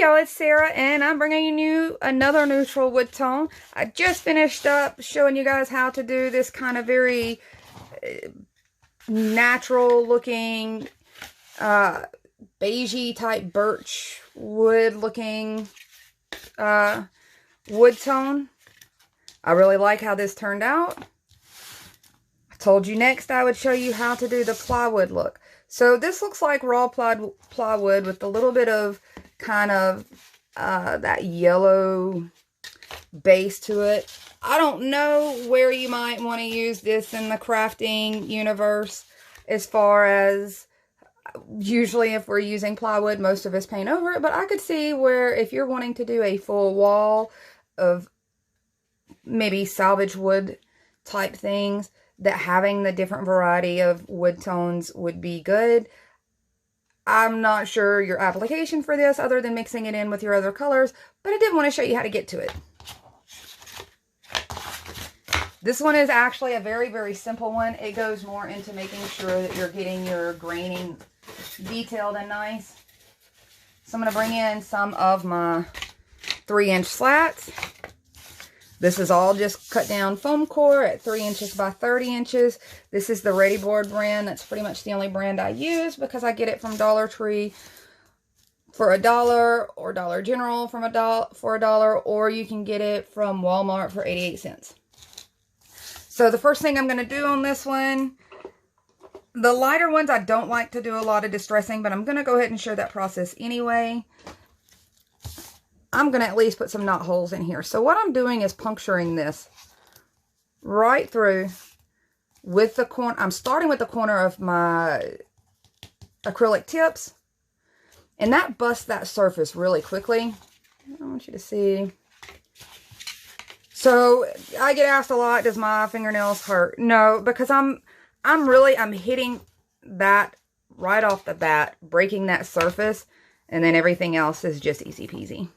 y'all, it's Sarah, and I'm bringing you another neutral wood tone. I just finished up showing you guys how to do this kind of very natural looking, beigey type birch wood looking wood tone. I really like how this turned out. I told you next I would show you how to do the plywood look. So this looks like raw plywood with a little bit of kind of that yellow base to it. I don't know where you might want to use this in the crafting universe, as far as usually if we're using plywood, most of us paint over it, but I could see where if you're wanting to do a full wall of maybe salvage wood type things, that having the different variety of wood tones would be good. I'm not sure your application for this other than mixing it in with your other colors, but I did want to show you how to get to it. This one is actually a very, very simple one. It goes more into making sure that you're getting your graining detailed and nice. So I'm going to bring in some of my 3-inch slats. This is all just cut down foam core at 3 inches by 30 inches. This is the Readi-board brand. That's pretty much the only brand I use because I get it from Dollar Tree for $1 or Dollar General for $1, or you can get it from Walmart for 88 cents. So the first thing I'm going to do on this one, the lighter ones I don't like to do a lot of distressing, but I'm going to go ahead and show that process anyway. I'm going to at least put some knot holes in here. So what I'm doing is puncturing this right through with the corner. I'm starting with the corner of my acrylic tips, and that busts that surface really quickly. I want you to see. So I get asked a lot, does my fingernails hurt? No, because I'm hitting that right off the bat, breaking that surface, and then everything else is just easy peasy.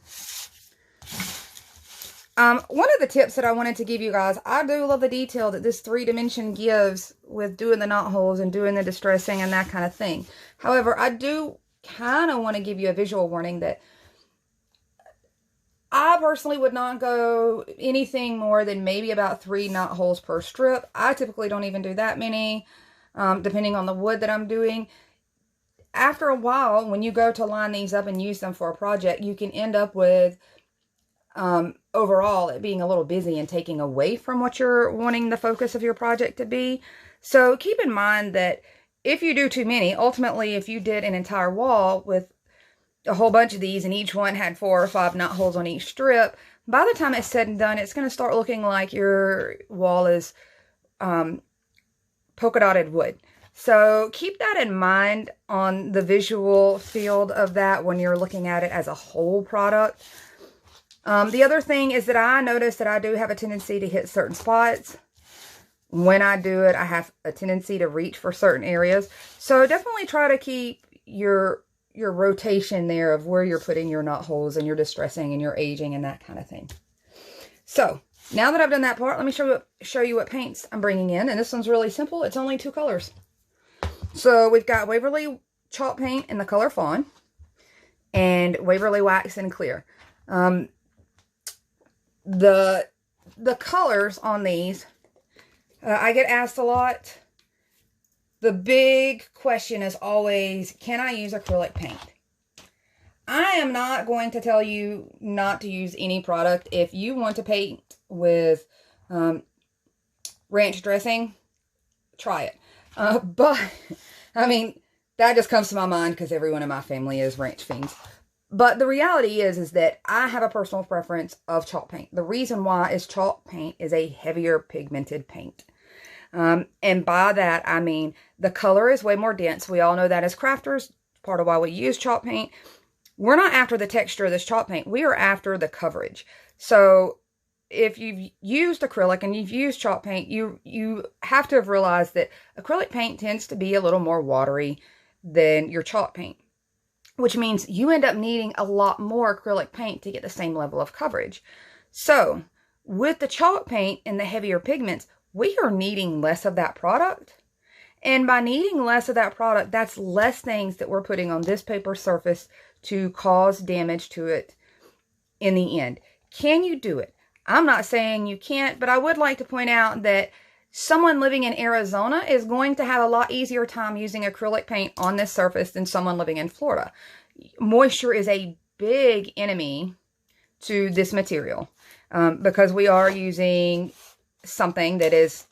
One of the tips that I wanted to give you guys, I do love the detail that this 3-dimension gives with doing the knot holes and doing the distressing and that kind of thing. However, I do kind of want to give you a visual warning that I personally would not go anything more than maybe about 3 knot holes per strip. I typically don't even do that many, depending on the wood that I'm doing. After a while, when you go to line these up and use them for a project, you can end up with overall it being a little busy and taking away from what you're wanting the focus of your project to be. So keep in mind that if you do too many, ultimately if you did an entire wall with a whole bunch of these and each one had 4 or 5 knot holes on each strip, by the time it's said and done, it's going to start looking like your wall is polka dotted wood. So keep that in mind on the visual field of that when you're looking at it as a whole product. The other thing is that I notice that I do have a tendency to hit certain spots. When I do it, I have a tendency to reach for certain areas. So definitely try to keep your rotation there of where you're putting your knot holes and your distressing and your aging and that kind of thing. So now that I've done that part, let me show you what paints I'm bringing in. And this one's really simple. It's only 2 colors. So we've got Waverly chalk paint in the color Fawn and Waverly wax in clear. The colors on these, I get asked a lot. The big question is always, can I use acrylic paint? I am not going to tell you not to use any product. If you want to paint with ranch dressing, try it. But, I mean, that just comes to my mind because everyone in my family is ranch fiends. But the reality is that I have a personal preference of chalk paint. The reason why is chalk paint is a heavier pigmented paint. And by that, I mean, the color is way more dense. We all know that as crafters, part of why we use chalk paint. We're not after the texture of this chalk paint. We are after the coverage. So if you've used acrylic and you've used chalk paint, you have to have realized that acrylic paint tends to be a little more watery than your chalk paint, which means you end up needing a lot more acrylic paint to get the same level of coverage. So with the chalk paint and the heavier pigments, we are needing less of that product. And by needing less of that product, that's less things that we're putting on this paper surface to cause damage to it in the end. Can you do it? I'm not saying you can't, but I would like to point out that someone living in Arizona is going to have a lot easier time using acrylic paint on this surface than someone living in Florida. Moisture is a big enemy to this material because we are using something that is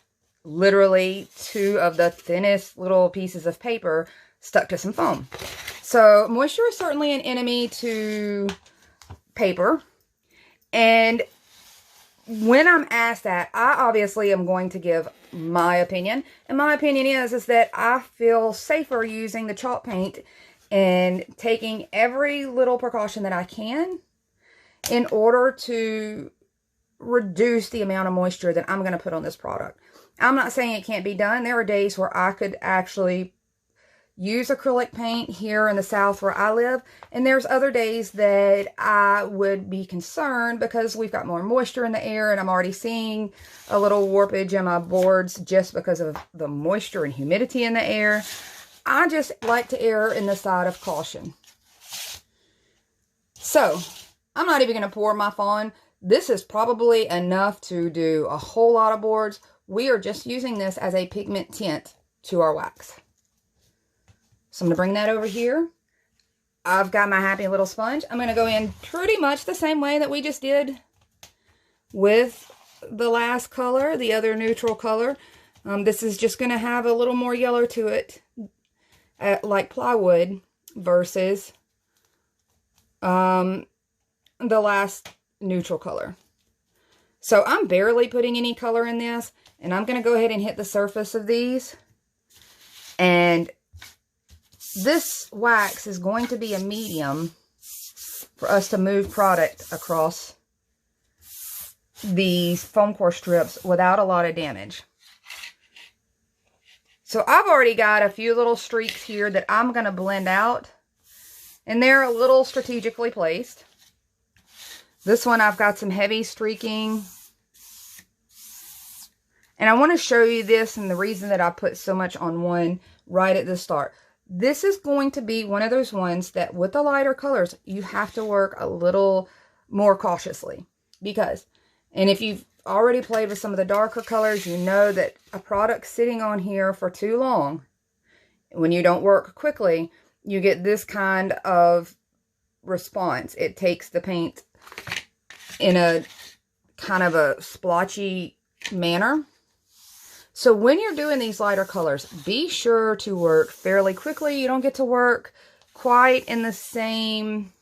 literally 2 of the thinnest little pieces of paper stuck to some foam. So moisture is certainly an enemy to paper. And when I'm asked that, I obviously am going to give my opinion. And my opinion is that I feel safer using the chalk paint and taking every little precaution that I can in order to reduce the amount of moisture that I'm going to put on this product. I'm not saying it can't be done. There are days where I could actually use acrylic paint here in the South where I live. And there's other days that I would be concerned because we've got more moisture in the air and I'm already seeing a little warpage in my boards just because of the moisture and humidity in the air. I just like to err in the side of caution. So, I'm not even going to pour my fawn. This is probably enough to do a whole lot of boards. We are just using this as a pigment tint to our wax. So I'm going to bring that over here. I've got my happy little sponge. I'm going to go in pretty much the same way that we just did with the last color, the other neutral color. This is just going to have a little more yellow to it, like plywood, versus the last neutral color. So I'm barely putting any color in this, and I'm going to go ahead and hit the surface of these. And this wax is going to be a medium for us to move product across these foam core strips without a lot of damage. So I've already got a few little streaks here that I'm going to blend out, and they're a little strategically placed. This one I've got some heavy streaking. And I want to show you this and the reason that I put so much on one right at the start. This is going to be one of those ones that with the lighter colors, you have to work a little more cautiously. Because, and if you've already played with some of the darker colors, you know that a product sitting on here for too long, when you don't work quickly, you get this kind of response. It takes the paint in a kind of a splotchy manner. So when you're doing these lighter colors, be sure to work fairly quickly. You don't get to work quite in the same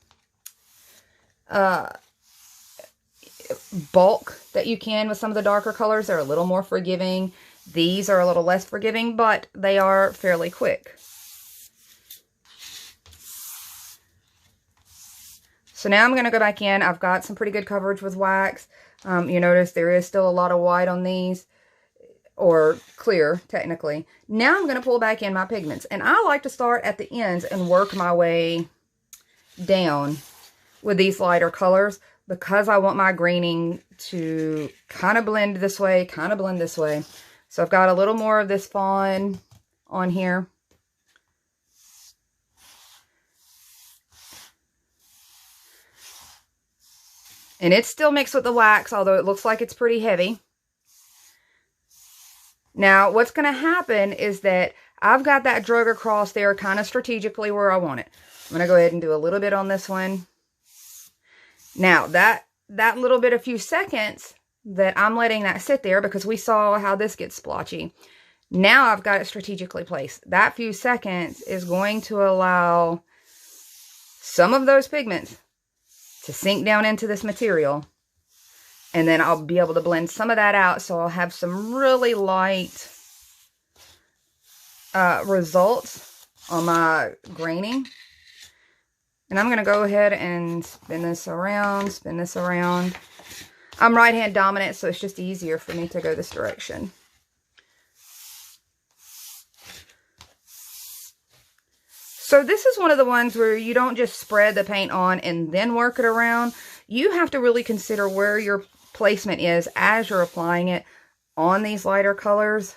bulk that you can with some of the darker colors. They're a little more forgiving. These are a little less forgiving, but they are fairly quick. So now I'm going to go back in. I've got some pretty good coverage with wax. You notice there is still a lot of white on these, or clear, technically. Now I'm going to pull back in my pigments. And I like to start at the ends and work my way down with these lighter colors because I want my graining to kind of blend this way, kind of blend this way. So I've got a little more of this fawn on here. And it's still mixed with the wax, although it looks like it's pretty heavy. Now, what's going to happen is that I've got that drug across there kind of strategically where I want it. I'm going to go ahead and do a little bit on this one. Now, that little bit, a few seconds that I'm letting that sit there, because we saw how this gets splotchy. Now I've got it strategically placed. That few seconds is going to allow some of those pigments to sink down into this material. And then I'll be able to blend some of that out, so I'll have some really light results on my graining. And I'm going to go ahead and spin this around, spin this around. I'm right-hand dominant, so it's just easier for me to go this direction. So this is one of the ones where you don't just spread the paint on and then work it around. You have to really consider where your placement is as you're applying it on these lighter colors.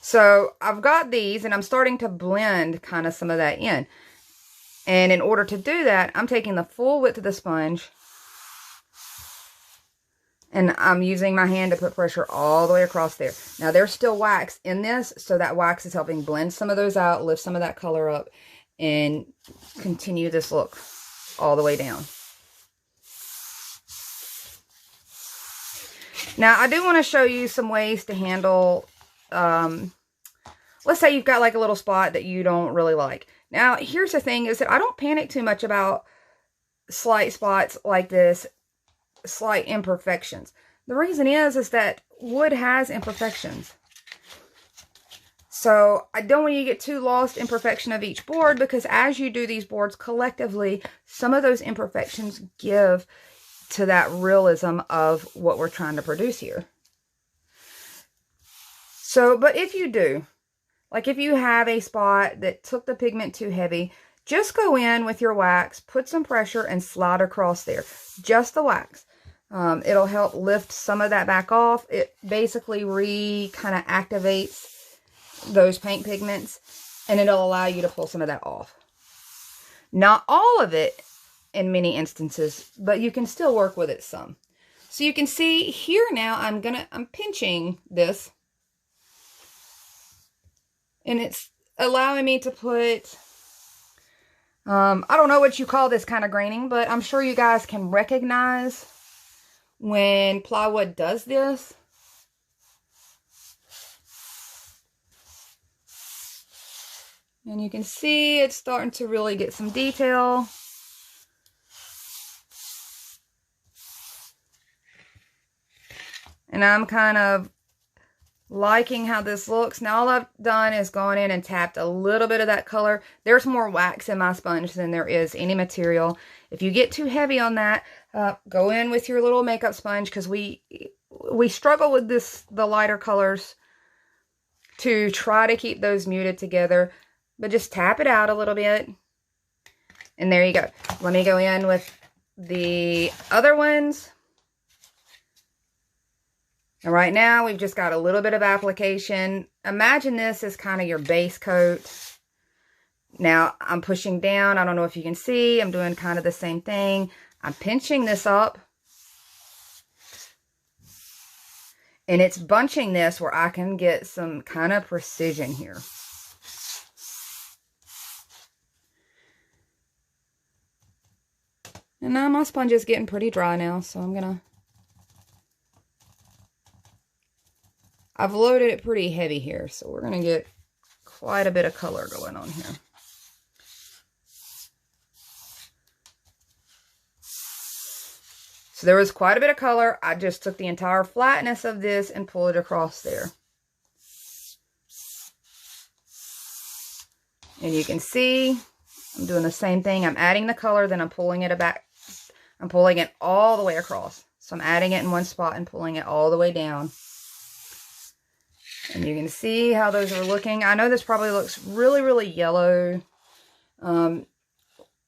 So I've got these and I'm starting to blend kind of some of that in. And in order to do that, I'm taking the full width of the sponge and I'm using my hand to put pressure all the way across there. Now there's still wax in this, so that wax is helping blend some of those out, lift some of that color up, and continue this look all the way down. Now I do want to show you some ways to handle, let's say you've got like a little spot that you don't really like. Now here's the thing, is that I don't panic too much about slight spots like this, slight imperfections. The reason is that wood has imperfections. So I don't want you to get too lost in perfection of each board, because as you do these boards collectively, some of those imperfections give to that realism of what we're trying to produce here. So, but if you do, like if you have a spot that took the pigment too heavy, just go in with your wax, put some pressure and slide across there. Just the wax. It'll help lift some of that back off. It basically kind of activates those paint pigments, and it'll allow you to pull some of that off. Not all of it in many instances, but you can still work with it some. So you can see here now I'm pinching this, and it's allowing me to put, I don't know what you call this kind of graining, but I'm sure you guys can recognize when plywood does this. And you can see it's starting to really get some detail. And I'm kind of liking how this looks. Now all I've done is gone in and tapped a little bit of that color. There's more wax in my sponge than there is any material. If you get too heavy on that, go in with your little makeup sponge, because we struggle with the lighter colors to try to keep those muted together. But just tap it out a little bit. And there you go. Let me go in with the other ones. And right now, we've just got a little bit of application. Imagine this as kind of your base coat. Now, I'm pushing down. I don't know if you can see. I'm doing kind of the same thing. I'm pinching this up. And it's bunching this where I can get some kind of precision here. And now my sponge is getting pretty dry now, so I've loaded it pretty heavy here, so we're gonna get quite a bit of color going on here. So there was quite a bit of color. I just took the entire flatness of this and pulled it across there. And you can see I'm doing the same thing. I'm adding the color, then I'm pulling it back. I'm pulling it all the way across. So I'm adding it in one spot and pulling it all the way down. And you can see how those are looking. I know this probably looks really, really yellow.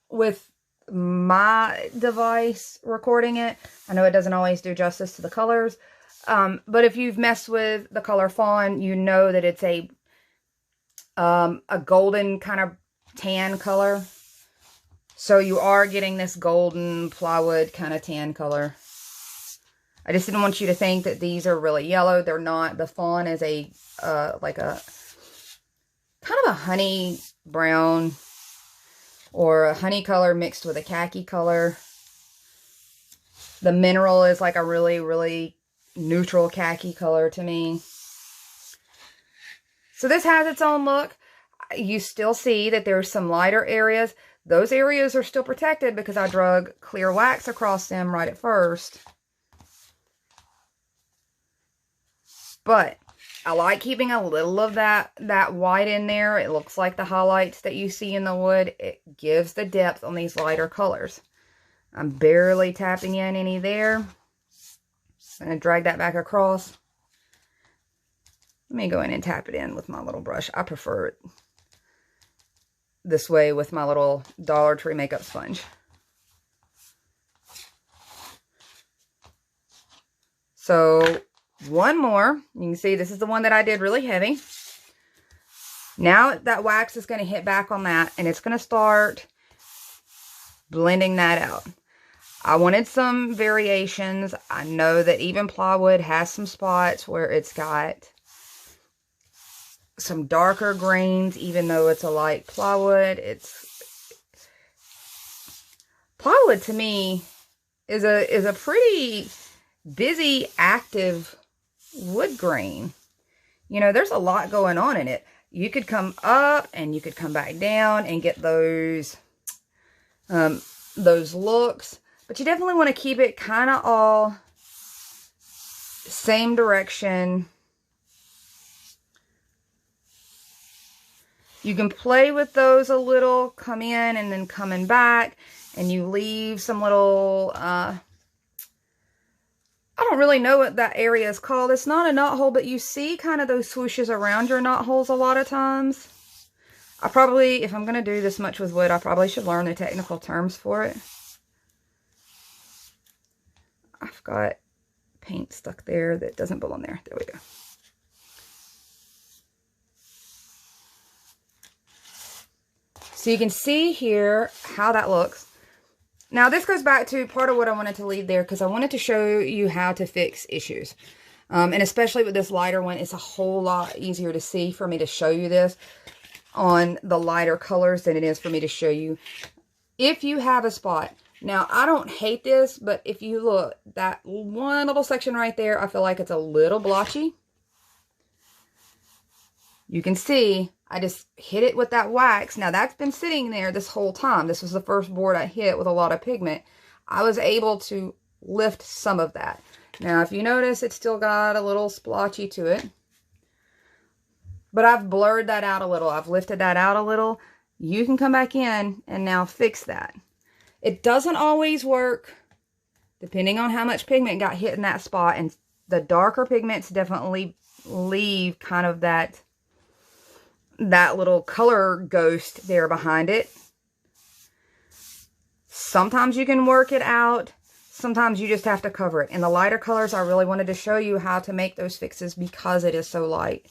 With my device recording it, I know it doesn't always do justice to the colors. But if you've messed with the color Fawn, you know that it's a golden kind of tan color. So you are getting this golden plywood kind of tan color. I just didn't want you to think that these are really yellow. They're not. The Fawn is a like a kind of a honey brown or a honey color mixed with a khaki color. The mineral is like a really, really neutral khaki color to me. So this has its own look. You still see that there's some lighter areas. Those areas are still protected because I drug clear wax across them right at first. But I like keeping a little of that white in there. It looks like the highlights that you see in the wood. It gives the depth on these lighter colors. I'm barely tapping in any there. I'm going to drag that back across. Let me go in and tap it in with my little brush. I prefer it this way with my little Dollar Tree makeup sponge. So one more. You can see this is the one that I did really heavy. Now that wax is going to hit back on that, and it's going to start blending that out. I wanted some variations. I know that even plywood has some spots where it's got some darker grains, even though it's a light plywood. Plywood to me is a pretty busy, active wood grain. You know, there's a lot going on in it. You could come up and you could come back down and get those looks, but you definitely want to keep it kind of all same direction. You can play with those a little, come in and then coming back, and you leave some little, I don't really know what that area is called. It's not a knot hole, but you see kind of those swooshes around your knot holes a lot of times. I probably, if I'm going to do this much with wood, I probably should learn the technical terms for it. I've got paint stuck there that doesn't belong there. There we go. So you can see here how that looks. Now this goes back to part of what I wanted to leave there, because I wanted to show you how to fix issues. And especially with this lighter one, it's a whole lot easier to see for me to show you this on the lighter colors than it is for me to show you if you have a spot. Now, I don't hate this, but if you look, that one little section right there, I feel like it's a little blotchy. You can see I just hit it with that wax. Now, that's been sitting there this whole time. This was the first board I hit with a lot of pigment. I was able to lift some of that. Now, if you notice, it's still got a little splotchy to it. But I've blurred that out a little. I've lifted that out a little. You can come back in and now fix that. It doesn't always work, depending on how much pigment got hit in that spot. And the darker pigments definitely leave kind of that little color ghost there behind it. Sometimes you can work it out. Sometimes you just have to cover it. In the lighter colors, I really wanted to show you how to make those fixes because it is so light.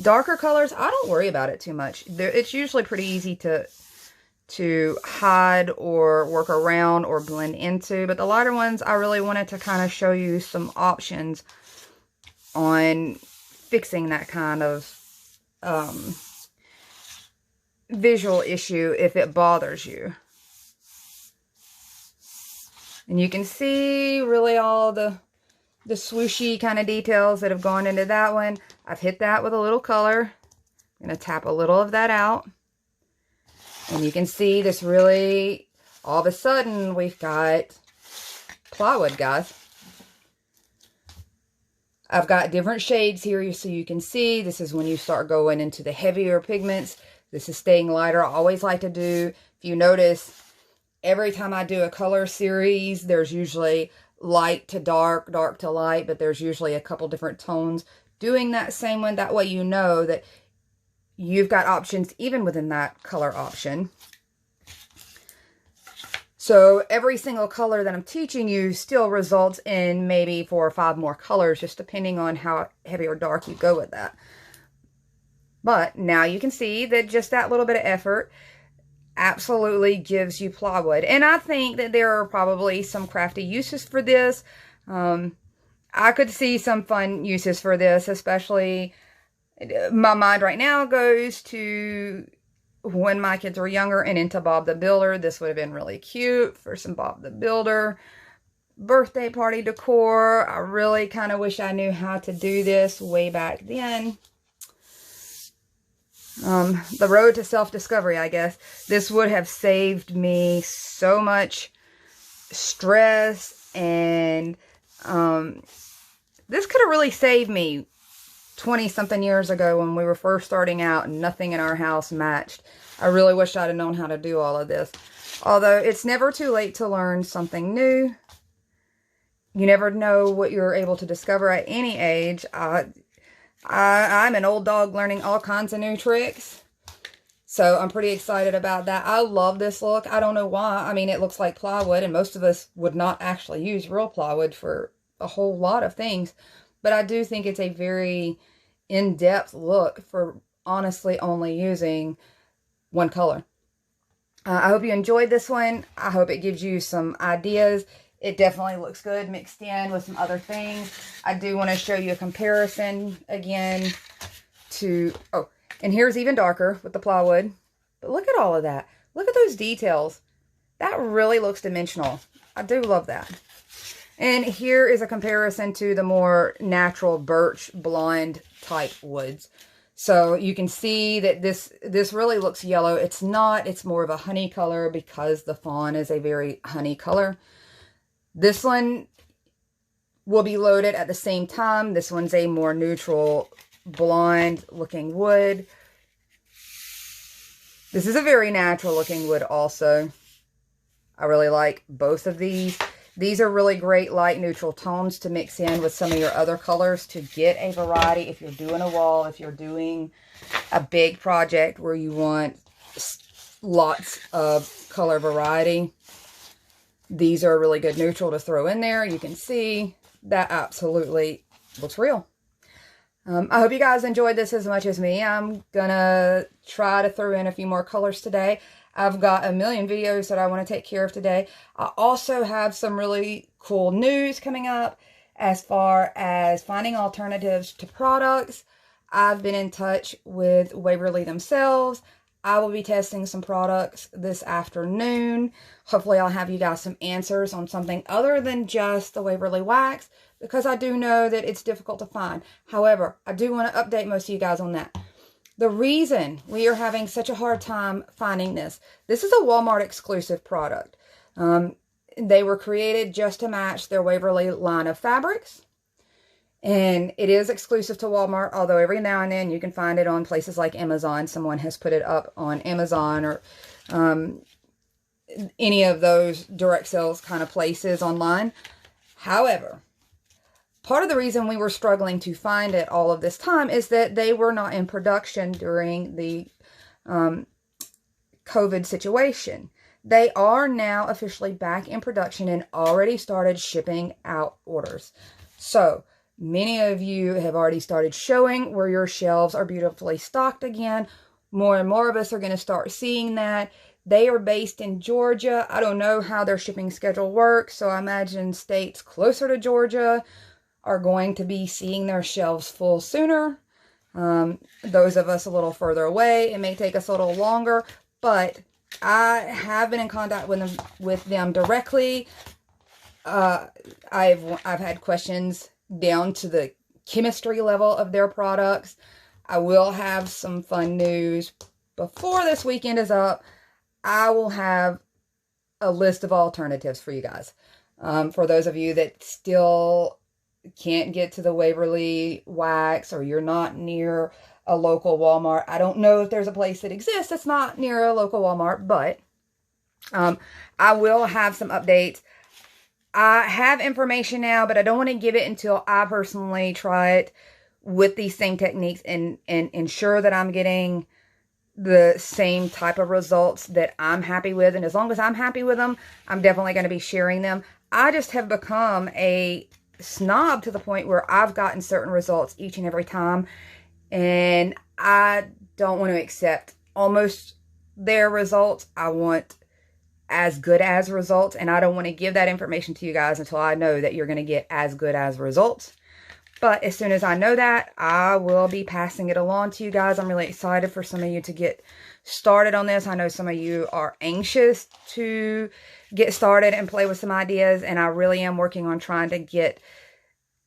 Darker colors, I don't worry about it too much. It's usually pretty easy to hide or work around or blend into. But the lighter ones, I really wanted to kind of show you some options on fixing that kind of visual issue if it bothers you. And you can see really all the swooshy kind of details that have gone into that one. I've hit that with a little color. I'm going to tap a little of that out. And you can see this really, all of a sudden, we've got plywood, guys. I've got different shades here so you can see. This is when you start going into the heavier pigments. This is staying lighter. I always like to do, if you notice, every time I do a color series, there's usually light to dark, dark to light, but there's usually a couple different tones. Doing that same one, that way you know that you've got options even within that color option. So every single color that I'm teaching you still results in maybe 4 or 5 more colors, just depending on how heavy or dark you go with that. But now you can see that just that little bit of effort absolutely gives you plywood. And I think that there are probably some crafty uses for this. I could see some fun uses for this, especially my mind right now goes to when my kids were younger and into Bob the Builder. This would have been really cute for some Bob the Builder birthday party decor. I really kind of wish I knew how to do this way back then. The road to self-discovery, I guess. This would have saved me so much stress, and this could have really saved me 20-something years ago when we were first starting out and nothing in our house matched. I really wish I'd have known how to do all of this. Although it's never too late to learn something new. You never know what you're able to discover at any age. I'm an old dog learning all kinds of new tricks. So I'm pretty excited about that. I love this look. I don't know why. I mean, it looks like plywood, and most of us would not actually use real plywood for a whole lot of things. But I do think it's a very in-depth look for honestly only using one color. I hope you enjoyed this one. I hope it gives you some ideas. It definitely looks good mixed in with some other things. I do want to show you a comparison again to, oh, and here's even darker with the plywood. But look at all of that. Look at those details. That really looks dimensional. I do love that. And here is a comparison to the more natural birch blonde type woods. So you can see that this really looks yellow. It's not. It's more of a honey color because the fawn is a very honey color. This one will be loaded at the same time. This one's a more neutral blonde looking wood. This is a very natural looking wood also. I really like both of these. These are really great light neutral tones to mix in with some of your other colors to get a variety. If you're doing a wall, if you're doing a big project where you want lots of color variety, these are a really good neutral to throw in there. You can see that absolutely looks real. I hope you guys enjoyed this as much as me. I'm gonna try to throw in a few more colors today. I've got a million videos that I want to take care of today. I also have some really cool news coming up as far as finding alternatives to products. I've been in touch with Waverly themselves. I will be testing some products this afternoon. Hopefully I'll have you guys some answers on something other than just the Waverly wax, because I do know that it's difficult to find. However, I do want to update most of you guys on that. The reason we are having such a hard time finding this is a Walmart exclusive product. They were created just to match their Waverly line of fabrics. And it is exclusive to Walmart, although every now and then you can find it on places like Amazon. Someone has put it up on Amazon or any of those direct sales kind of places online. However, part of the reason we were struggling to find it all of this time is that they were not in production during the COVID situation. They are now officially back in production and already started shipping out orders. So many of you have already started showing where your shelves are beautifully stocked again. More and more of us are going to start seeing that. They are based in Georgia. I don't know how their shipping schedule works, so I imagine states closer to Georgia are going to be seeing their shelves full sooner. Those of us a little further away, it may take us a little longer, but I have been in contact with them directly. I've had questions down to the chemistry level of their products. I will have some fun news before this weekend is up. I will have a list of alternatives for you guys. For those of you that still can't get to the Waverly wax, or you're not near a local Walmart. I don't know if there's a place that exists that's not near a local Walmart, but I will have some updates. I have information now, but I don't want to give it until I personally try it with these same techniques and ensure that I'm getting the same type of results that I'm happy with. And as long as I'm happy with them, I'm definitely going to be sharing them. I just have become a snob to the point where I've gotten certain results each and every time, and I don't want to accept almost their results. I want as good as results, and I don't want to give that information to you guys until I know that you're going to get as good as results. But as soon as I know that, I will be passing it along to you guys. I'm really excited for some of you to get started on this. I know some of you are anxious to get started and play with some ideas, and I really am working on trying to get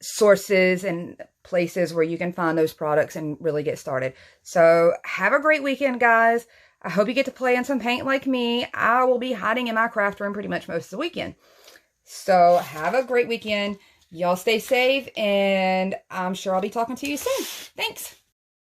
sources and places where you can find those products and really get started. So have a great weekend, guys. I hope you get to play in some paint like me. I will be hiding in my craft room pretty much most of the weekend. So have a great weekend. Y'all stay safe, and I'm sure I'll be talking to you soon. Thanks.